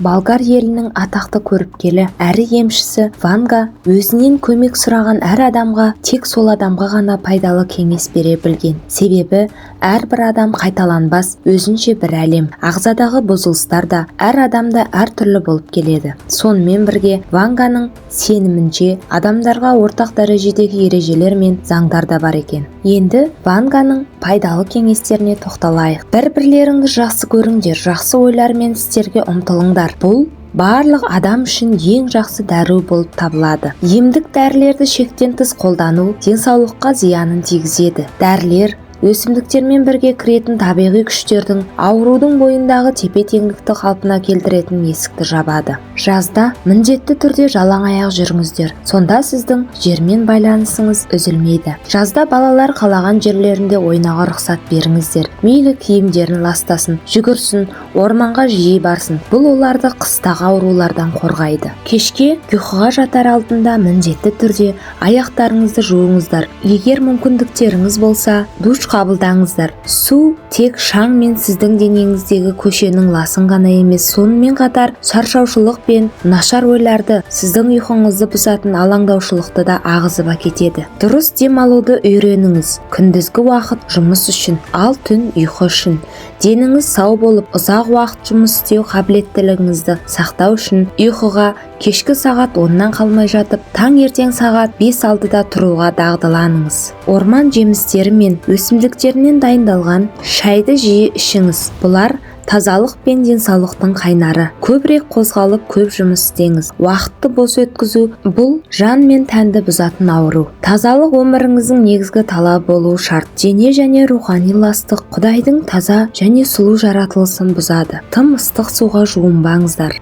Болгар елінің атақты көріпкелі әрі емшісі Ванга өзінен көмек сұраған әр адамға тек сол адамға ғана пайдалы кеңес бере білген. Себебі әрбір адам қайталанбас өзінше бір әлем. Ағзадағы бұзылыстар да әр адамда әр түрлі болып келеді. Сонымен бірге Ванганың сенімінше адамдарға ортақ дәрежедегі ережелер мен заңдар да бар екен. Енді Ванганың пайдалы кеңестеріне тоқталайық. Бір-бірлеріңді жақсы көріңдер, жақсы ойлар мен істерге ұмтылыңдар. Бұл барлық адам үшін ең жақсы дәру болып табылады. Емдік дәрілерді шектен тыс қолдану денсаулыққа зиянын тигізеді. Дәрілер өсімдіктермен бірге кіретін табиғи күштердің аурудың бойындағы тепе-теңдікті қалпына келтіретін есікті жабады. Жазда міндетті түрде жалаң аяқ жүріңіздер. Сонда сіздің жермен байланысыңыз үзілмейді. Жазда балалар қалаған жерлерінде ойнауға рұқсат беріңіздер. Мейлі киімдерін ластасын, жүгірсін, орманға жиі барсын. Бұл оларды қыстағы аурулардан қорғайды. Кешке ұйқыға жатар алдында міндетті түрде аяқтарыңызды жуыңыздар. Егер мүмкіндіктеріңіз болса, душ қабылдаңыздар. Су тек шаң мен сіздің денеңіздегі көшенің ласын ғана емес, сонымен қатар шаршаушылық пен нашар ойларды, сіздің ұйқыңызды бұзатын алаңдаушылықты да ағызып әкетеді. Дұрыс демалуды үйреніңіз. Күндізгі уақыт жұмыс үшін, ал түн ұйқы үшін. Деніңіз сау болып, ұзақ уақыт жұмыс істеу қабілеттілігіңізді сақтау үшін ұйқыға кешкі сағат 10-нан қалмай жатып, таңертең сағат 5-6-да тұруға дағдыланыңыз. Орман жемістері мен өсімдіктерінен дайындалған шайды жиі ішіңіз. Бұлар тазалық пен денсаулықтың қайнары. Көбірек қозғалып, көп жұмыс істеңіз. Уақытты бос өткізу бұл жан мен тәнді бұзатын ауру. Тазалық өміріңіздің негізгі талабы болуы шарт. Дене және рухани ластық Құдайдың таза және сұлу жаратылысын бұзады. Тым ыстық суға жуынбаңыздар.